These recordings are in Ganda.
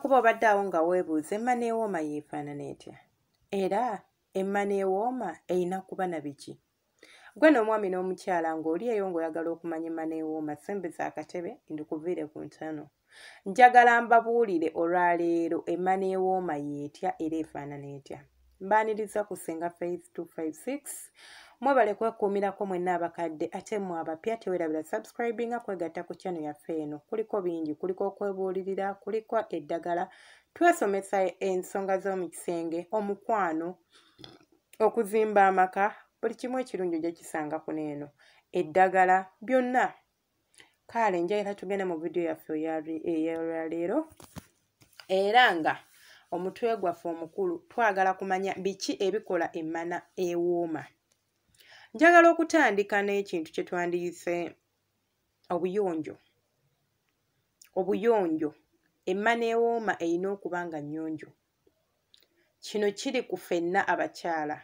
okuba obadde awo nga weebuuza emmana ewooma yeefaanana etya era emmana ewooma erina kuba na biki? Gwe n'omwami n'omukyala ng'oli eyo ng'oyagala okumanya emmana ewooma, sembeza akatebe ndikuviire ku ntano. Njagala mbabuulire olwaleero emmana ewooma yeetya era efaanana etya. Mbaaniriza ku Ssenga Faith 256. Mwebale kwekuumirako mwenna abakadde ate mmwe abapya teweerabira subscribinga kwegatta ku channel yaffe eno. Kuliko bingi, kuliko okwebuulirira, kuliko eddagala. Twesomesa ensonga z'omu kisenge, omukwano, okuzimba amaka, buli kimu ekirungi ojja kisanga kuno eno. Eddagala byonna. Kale njagala tugende mu vidiyo yaffe ey'olwaleero era nga omutwe gwaffe omukulu twagala kumanya biki ebikola emmana ewooma. Njagala okutandika n'ekintu kye twandiyise obuyonjo. Obuyonjo. Emmana ewooma erina okuba nga nnyonjo. Kino kiri ku ffenna abakyala.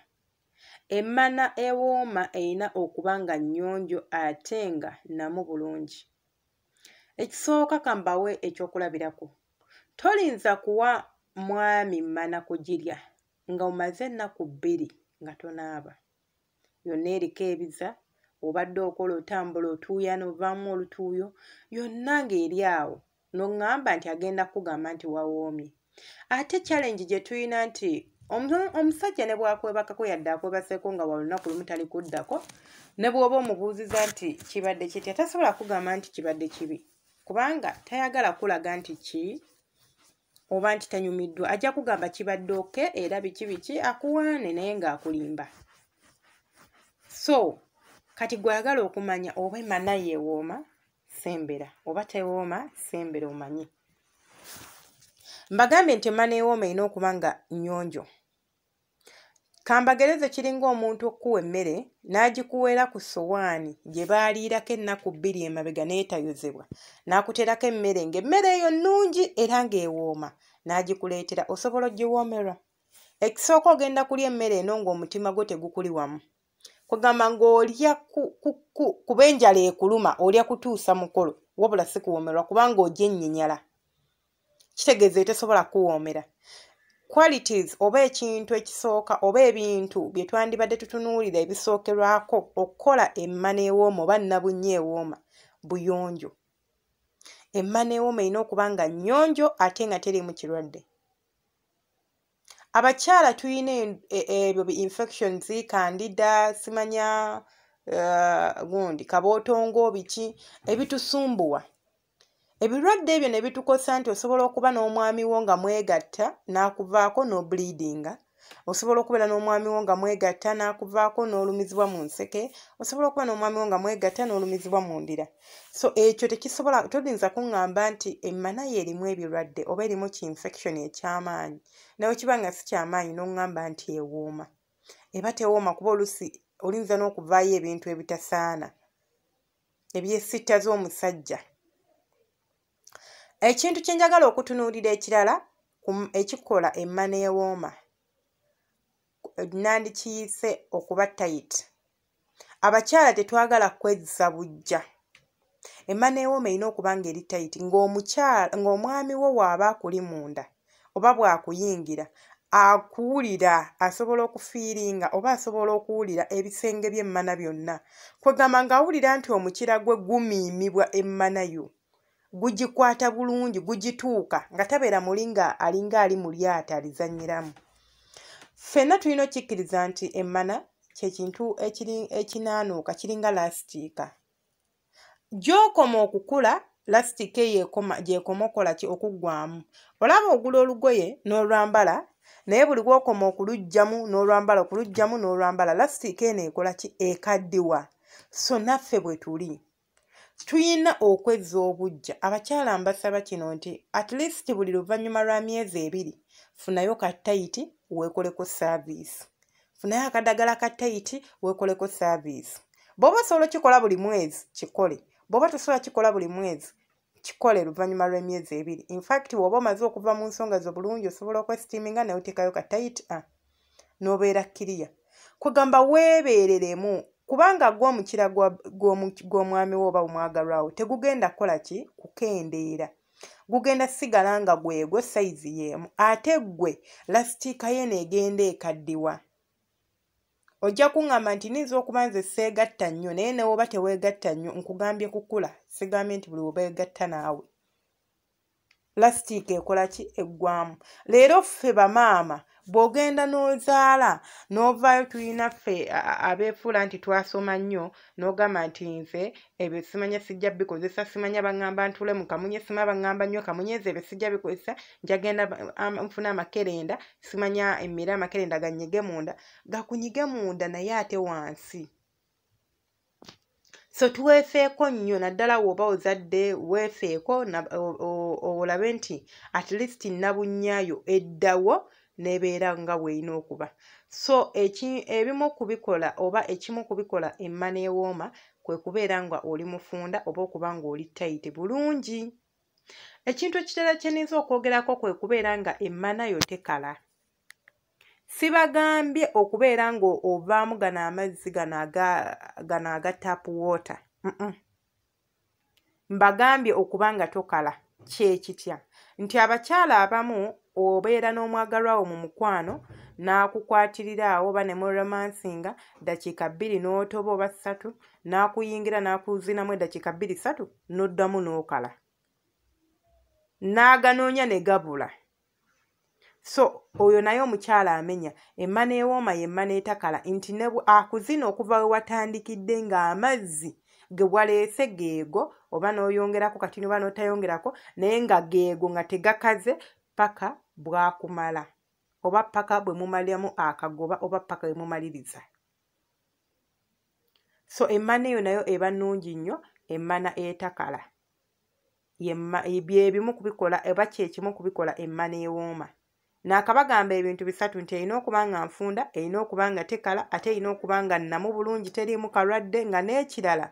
Emmana ewooma erina okuba nga nnyonjo ate nga namu bulungi. Ekisooka kambawe ekyokulabirako. Tolinza kuwa mwami mmana kugirya nga omaze ennaku 2 nga tonaaba. Yonna eriko ebiza, obadde okola otambula otuuya n'ovaamu olutuuyo, yonna ng'eri awo. N'oŋŋamba nti agenda kugamba nti wawoomye. Ate challenge gye tulina nti omusajja ne bw'akwebakako yadde akwebaseeko nga wa lunaku lumu tali kuddako, ne bw'oba omubuuziza nti kibadde kitya tasobola kugamba nti kibadde kibi. Kubanga tayagala kulaga nti ki oba nti tanyumiddwa. Ajja kugamba kibadde oke era biki akuwaane naye ng'akulimba. So, kati gw'ayagala okumanya oba emmana yeewooma, sembera. Oba tewooma, sembera omanyi. Mbagambye nti emmana ewooma erina okuba nga nnyonjo. Kambagereze kiringa omuntu okuwa emmere n'agikuweera ku ssowaani gye baaliirako ennaku 2 emabega n'etayozebwa. N'akuteerako emmere ng'emmere eyo nnungi era ng'ewooma. N'agikuleetera osobola ogiwoomerwa. Ekisooka ogenda kulya emmere eno ng'omutima gwo tegukuli wamu. Kugamba ng'olya kuba enjala ekuluma olya kutuusa mukolo wabula si kuwoomerwa kubanga ojja ennyinyala. Kitegeeza tesobola kuwoomera. Qualities oba ekintu ekisooka oba ebintu bye twandibadde tutunuulira ebisookerwako okukola emmana ewooma oba nnabunnyo ewooma, buyonjo. Emmana ewooma erina okuba nga nnyonjo ate nga teriimu kirwadde. Abakyala tulina ebyo infections, candida, simanya gundi kabootongo biki ebitusumbuwa. Ebirwadde ebyo ne bitukosa nti osobola okuba n'omwami wo nga mwegatta n'akuvaako n'obleedinga. Osobola okubeera n'omwami wo nga mwegatta n'akuvaako n'olumizibwa mu nseke. Osobola okuba n'omwami wo nga mwegatta n'olumizibwa mu ndira. So ekyo tekisobola tolinza kuŋŋamba nti emmana ye erimu ebirwadde oba erimu ki-infection eky'amaanyi. Nawe kiba nga si ky'amaanyi n'oŋŋamba nti ewooma. Eba tewooma kuba oluusi olinza n'okuvaayo ebintu ebitasaana. Ebyesitta z'omusajja. Ekintu kye njagala okutunuulira ekirala ekikola emmana ewooma nandikiyise okuba tight. Abakyala tetwagala kwezza bujja. Emmana ewooma erina okuba nga eri tight ng'omwami wo bw'aba akuli munda oba bw'akuyingira akuwulira asobola okufiiringa oba asobola okuwulira ebisenge by'emmana byonna. Kwegamba ng'awulira nti omukira gwe gumiimibwa emmana yo. Gugikwata bulungi, gugituuka nga tabeera muli nga alinga ali mu lyato alizannyiramu. Ffenna tulina okkikkiriza nti emmana ky'ekintu ekinaanuuka kiringa lasitiika. Gy'okoma okukula, lasitiika gy'ekoma okola ki okuggwamu. Olaba ogula olugoye n'olwambala naye buli gw'okoma okuluggyamu n'olwambala okuluggyamu n'olwambala lasitiika eno ekola ki ekaddiwa. So naffe bwe tuli. Tuyina okwezza obujja. Abakyala mbasaba kino nti at least buli luvannyuma lwa myezi 2 funayo ka tayiti weekoleko service. Funayo akadagala ka tayiti weekoleko service. Bw'oba osobola kikola buli mwezi kikole. Bw'oba tosobola kikola buli mwezi kikole luvannyuma lw'emyezi 2. In fact bw'oba omaze okuva mu nsonga zo bulungi osobola okwesitiiminga naye oteekayo ka tayiti n'obeera kkiriya. Kugamba weebeereremu. Kubanga gw'omukira gw'omwami wo oba omwagalwawo tegugenda kukola ki kukendeera. gugenda sigala nga gwegwo sayizi y'emu ate gwe lasitiika ye neegenda ekaddiwa. Ojja kuŋŋamba nti nniza okuba nze seegatta nnyo naye ne woba teweegatta nnyo nkugambye kukula sigambye nti buli we beegatta naawe. Lasitiika ekola ki? Eggwamu. Leero ffe bamaama bw'ogenda n'ozaala n'ovaayo tulina ffe abeefuula nti twasoma nnyo n'ogamba nti nze ebyo simanya sijja bikozesa simanya baŋŋamba ntule mu kamunye sima baŋŋamba nnyo kamunye ebyo sijja bikozesa njagenda nfuna amakerenda simanya emmere amakerenda gannyige munda gakunyige munda naye ate wansi. So tuweefeeko nnyo naddala w'oba ozadde weefeeko olabe nti at least nnabunnyayo eddawo nebeera nga bw'erina okuba. So ebimu kubikola oba ekimu kubikola emmana ewooma kwe kubeera nga oli mufunda oba okuba nga oli tayiti bulungi. Ekintu ekirala kye nniza okwogerako kwe kubeera nga emmana yo tekala. Sibagambye okubeera nga ovaamu gano amazzi gano aga tap water. Mbagambye okuba nga tokala kyekitya nti abakyala abamu obeera n'omwagalwa wo mu mukwano n'akukwatirira awo oba ne mu romansinga dakiika 2 n'otoba oba 3 n'akuyingira n'akuzinamu eddakiika 2-3 n'oddamu n'okala n'aganoonya ne gabula. So oyo naye omukyala amenya emmana ewooma y'emmana etakala nti ne akuzina okuva we watandikidde ng'amazzi ge waleese geego oba n'oyongerako kati oba n'otayongerako naye nga geego nga tegakaze paka bwakumala oba paka bwe mumaliramu akagoba oba paka bwe mumaliriza. So emmana eyo nayo eba nnungi nnyo emmana etakala. Byebimu kubikola oba kyekimu kubikola emmana ewooma. Naakabagamba ebintu bisatu nti erina okuba nga nfunda, erina okuba nga tekala, ate erina okuba nga nnamu bulungi teriimu kalwadde nga n'ekirala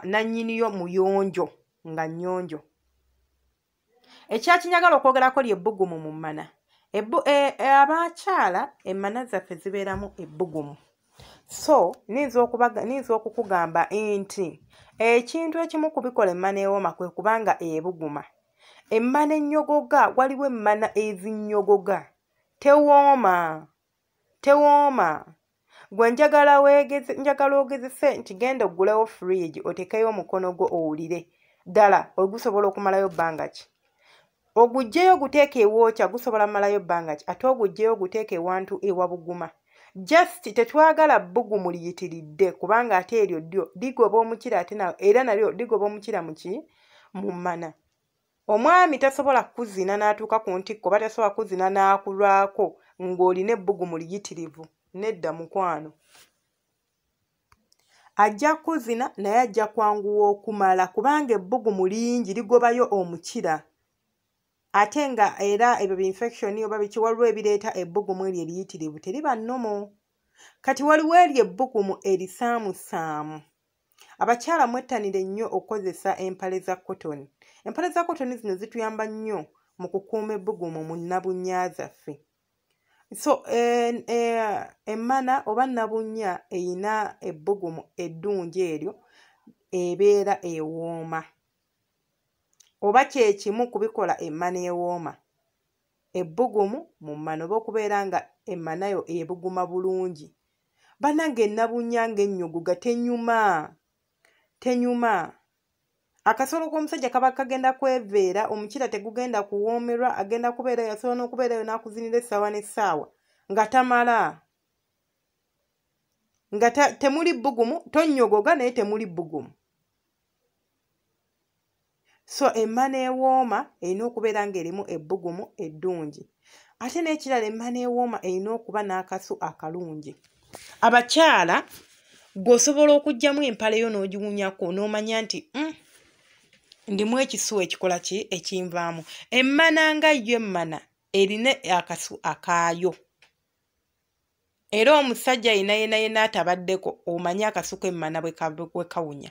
nannyiniyo muyonjo nga nnyonjo. Ekyakinyagala okwogerako ly'ebbugumu mu mmana. Abakyala emmana zaffe zibeeramu ebbugumu. So niyinza okukugamba nti ekintu ekimu kubikola emmana ewooma kwe kubanga ebuguma. Emmana ennyogoga waliwo emmana ezinnyogoga tewooma. Gwe njagala ogezese nti genda oggulewo fridge otekeyo omukono gwo owulire ddala ogusobola okumalayo bbanga ki. Oguggyeyo oguteeka ewookya gusobola malayo bbanga ki ate oguggyeyo oguteeka ewantu ewabuguma. Just tetwagala bbugumu liyitiridde kubanga ate eryo ddyo ligoba omukira ate era nalyo ligoba omukira mu mmana. Omwami tasobola kuzina n'atuuka ku ntikko oba tasobola kuzina n'akulwako ng'olina ebbugumu liyitirivu. Nedda mukwano. Ajja kuzina naye ajja kwanguwa okumala kubanga ebbugumu lingi ligobayo omukira. Ate nga era ebyo infection oba biki waliwo ebireeta ebbugumu eryo eriyitirivu teriba nnomo. Kati waliwo eryo ebbugumu erisaamusaamu. Abakyala mwettanire nnyo okukozesa empale za cotton. Empale za cotton zino zituyamba nnyo mu kukuuma ebbugumu mu nnabunnya zaffe. So emmana oba nnabunnya eyina ebbugumu eddungi eryo ebeera ewooma. Oba kyekimu kubikola emmana ewooma. Ebbugumu mu mmana oba okubeera nga emmana yo ebuguma bulungi. Bannange ennabunnya ng'ennyogoga tenyuma. Akasolo k'omusajja kaba kagenda kweveera omukira tegugenda kuwoomerwa agenda kubeera yasobola n'okubeerayo n'akuzinira essaawa n'essaawa nga tamala. Nga temuli bbugumu tonnyogoga naye temuli bbugumu. So emmana ewooma erina okubeera ng'erimu ebbugumu eddungi. Ate n'ekirala emmana ewooma erina okuba n'akasu akalungi. Abakyala gw'osobola okuggyamu empale yo n'ogiwunyako n'omanya nti ndimu ekisu ekikola ki ekinvaamu. Emmana nga yo emmana erina akasu akaayo. Era omusajja yenna atabaddeko omanye akasu k'emmana bwe kawunya.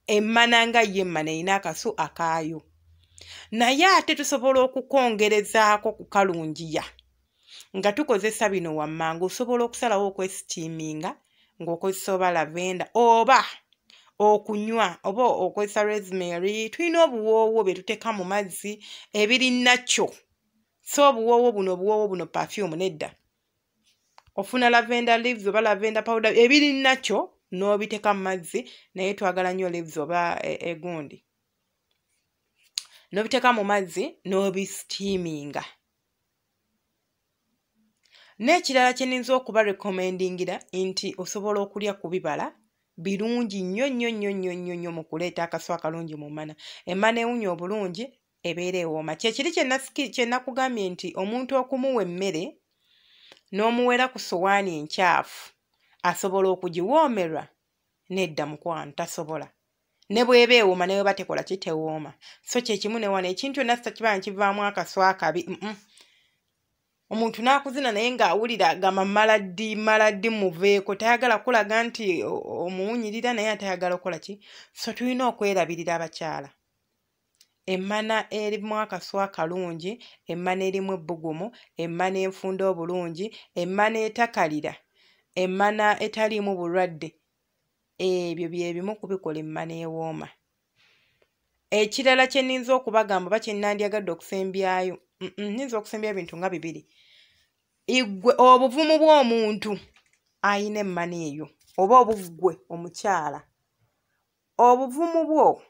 Emmana nga yo emmana erina akasu akaayo. Naye ate tusobola okukongerezaako kukalungiya. Nga tukozesa bino wammanga osobola okusalawo okwesitiiminga ng'okozesa oba lavenda oba okunywa oba okozesa rosemary, tulina obuwoowo bye tuteeka mu mazzi ebiri nakyo. So obuwoowo buno perfume nedda. Ofuna lavender leaves oba lavender powder ebiri nakyo n'obiteeka mu mazzi, naye twagala nnyo leaves oba egundi. N'obiteeka mu mazzi n'obisteaminga. N'ekirala kye nninza okuba recommendingira nti osobola okulya ku bibala birungi nnyo mu kuleeta akasu akalungi mu mmana. Emmana ewunya obulungi ebeera ewooma. Kyekiri kye nakugambye nti omuntu okumuwa emmere n'omuwera ku sowaani enkyafu asobola okugiwoomerwa? Nedda mukwano, tasobola. Ne bw'eba ewooma ne bw'eba tekola kitewooma. So kye kimu ne wano ekintu yonna sitakibala nkivaamu akasu akabi. Omuntu n'akuzina naye ng'awulira gama maladi muveeko, tayagala kulaga nti omuwunyirira naye atayagala okukola ki. So tulina okwerabirira abakyala. Emmana erimu akasu akalungi, emmana erimu ebbugumu, emmana enfunda obulungi, emmana etakalira, emmana etaliimu bulwadde. Ebyo bye bimu kubikola emmana ewooma. Ekirala kye nninza okubagamba oba kye nnandyagadde okusembyayo, nninza okusembya ebintu nga 2. Igwe obuvumu bw'omuntu ayina emmana eyo, oba obuggwe omukyala, obuvumu bwo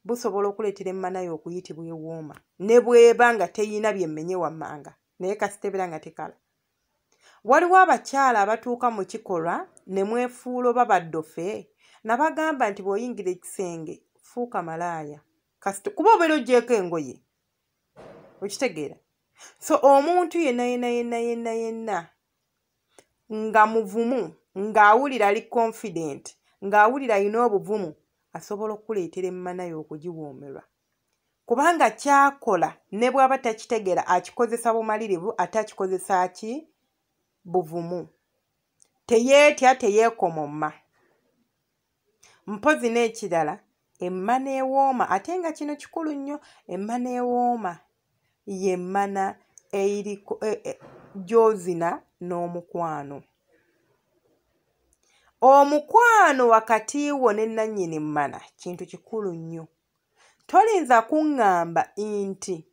busobola okuleetera emmana yo okuyitibwa ewooma ne bw'eba nga teyina byemmenye wammanga, naye kasitebera nga tekala. Waliwo abakyala abatuuka mu kikolwa ne mwefuula oba baddofe, nabagamba nti bw'oyingira ekisenge fuuka malaaya kuba obeera oggyeko engoye. Okitegeera? So omuntu yenna nga muvumu, ng'awulira ali confident, ng'awulira alina obuvumu, asobola okuleetera emmana yo okugiwoomerwa. Kubanga kyakola ne bw'aba takitegeera akikozesa bumalirivu, ate akikozesa ki? Buvumu. Teyeetya, teyeekomomma. Mpozi n'ekirala, emmana ewooma, ate nga kino kikulu nnyo, emmana ewooma y'emmana eyiriko gy'ozina n'omukwano. Omukwano wakati wo ne nannyini mmana kintu kikulu nnyo. Tolinza kuŋŋamba nti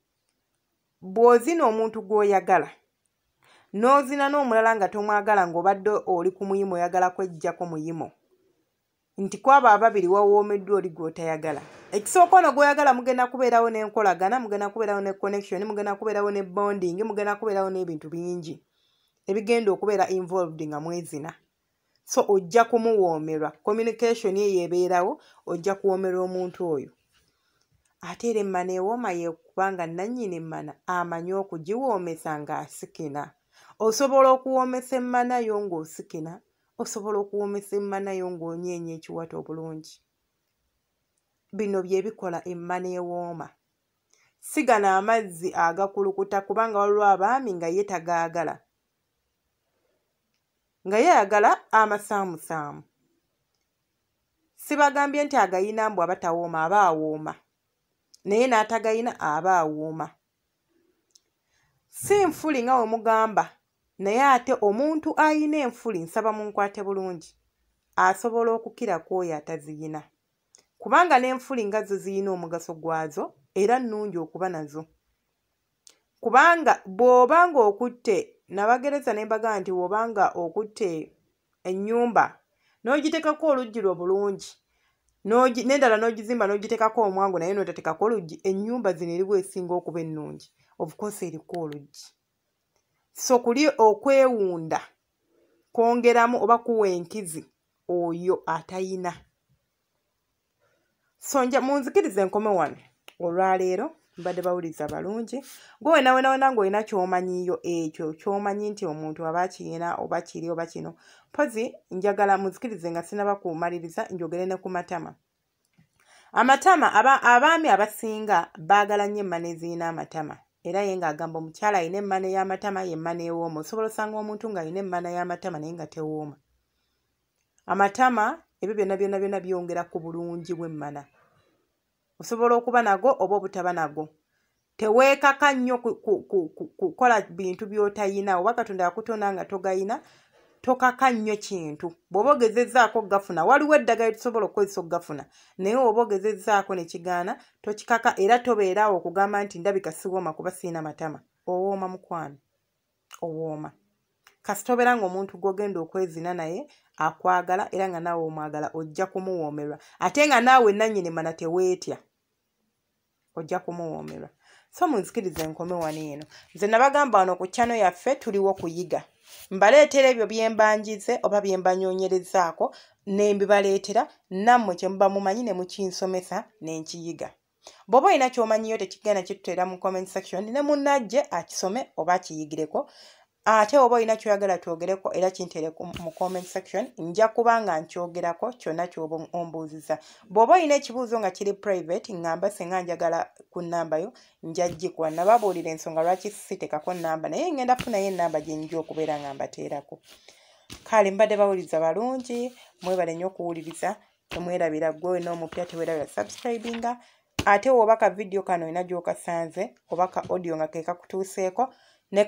bw'ozina omuntu gw'oyagala n'ozina n'omulala nga tomwagala ng'obadde oli ku muyimo oyagala kweggyako muyimo, nti kwabo ababiri wawoomeddwa oli gw'otayagala. Ekisooka ono gw'oyagala mugenda kubeerawo n'enkolagana, mugenda kubeerawo ne connection, mugenda kubeerawo ne bonding, mugenda kubeerawo n'ebintu bingi ebigenda okubeera involved nga mwezina. So ojja kumuwoomerwa, communication eyo ebeerawo, ojja kuwoomerwa omuntu oyo. Ate era emmana ewooma yeekubanga nannyini emmana amanyi okugiwoomesa ng'asikina. Osobola okuwoomesa emmana yo ng'osikina, osobola okuwoomesa emmana yo ng'onyeenya ekiwato obulungi. Bino bye bikola emmana ewooma. Sigana amazzi agakulukuta kubanga waliwo abaami nga ye tagaagala, nga yeeyagala amasaamusaamu. Sibagambye nti agayina mbu aba tawooma, aba awooma, naye n'atagayina aba awooma. Si nfuli nga we mugamba, naye ate omuntu ayina enfuli, nsaba munkwate bulungi, asobola okukira ku oyo ataziyina. Kubanga n'enfuli nga zo ziyina omugaso gwazo era nnungi okuba nazo. Kubanga bw'obanga okutte, nabagereza ne mbagamba nti bw'obanga okutte ennyumba n'ogiteekako oluggi lwo bulungi, n'endala n'ogizimba n'ogiteekako omwango naye n'otateekako oluggi, ennyumba zino eri bwesinga okuba ennungi, of course eriko oluggi. So kuli okwewunda kwongeramu oba kuwa enkizi oyo atayina. So munzikirize nkome wano olwaleero, mbadde bawuliza balungi. Gwe wena ng'olina ky'omanyiyo ekyo ky'omanyi nti omuntu aba akiyina oba kiri oba kino, mpozi njagala muzikirize nga sinaba kumaliriza njogere ne ku matama. Amatama, abaami abasinga baagala nnyo emmana eziyina amatama. Era ye ng'agamba omukyala alina emmana y'amatama y'emmana ewooma. Osobola osanga omuntu ng'alina emmana y'amatama naye nga tewooma. Amatama ebyo byonna byongera ku bulungi bw'emmana. Osobola okuba nago oba obutaba nago. Teweekaka nnyo kukola bintu by'otayina, oba Katonda yakutonda nga togayina, tokaka nnyo kintu bw'oba ogezezzaako gafuna waliwo eddagala tusobola okukozesa okugafuna naye oba ogezezzaako ne kigaana tokikaka era tobeeraawo okugamba nti ndabika siwooma kuba siina matama owooma mukwano owooma kasi tobeera ng'omuntu gw'ogenda okwezina naye akwagala era nga naawe omwagala ojja kumuwoomerwa ate nga naawe nannyini mana teweetya ojja kumuwoomerwa so munzikirize nkome wano eno nze nabagamba wano ku channel yaffe tuliwo kuyiga mbaleetera ebyo bye mbanjize oba bye mbanyonyerezaako ne mbibaleetera nammwe kye muba mumanyi ne mukinsomesa ne nkiyiga bw'oba olina ky'omanyiyo tekigenda kituteera mu comment section ne munnajje akisome oba akiyigireko ate oba olina kyoyagala twogereko era kinteere mu comment section nja kuba nga nkyogerako kyonna ky'oba ombuuziza bw'oba olina ekibuuzo nga kiri private ngamba senga njagala ku nnamba yo nja gikuwa nababuulira ensonga lwaki sitekako nnamba naye ngenda kufunayo ennamba gye njja okubeera nga mbateerako kale mbadde bawuliza balungi mwebale nnyo okuwuliriza temwerabira gwe n'omupya tewerabira subscribinga ate oba ka video kano olina gy'okasanze oba ka audio nga ke kakutuuseeko ne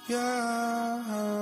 Yeah.